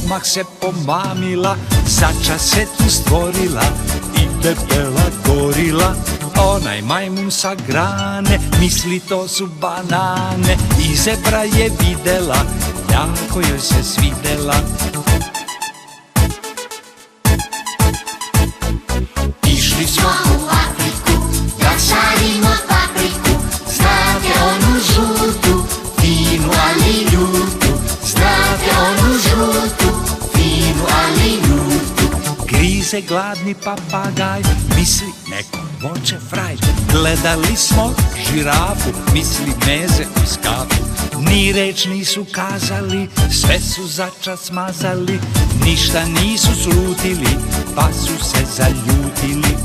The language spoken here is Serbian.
odmah se pomamila, začas se tu stvorila i debela gorila. Onaj majmun sa grane misli to su banane i zebra je videla, jako joj se svidela. Išli smo u Afriku da sadimo papriku, znate onu žutu, finu ali ljutu, znate onu žutu, finu ali ljutu. Grize gladni papagaj, misli neko voće fraj. Gledali smo žirafu, misli meze u skafu. Ni reč nisu kazali, sve su začas smazali. Ništa nisu slutili, pa su se zaljutili.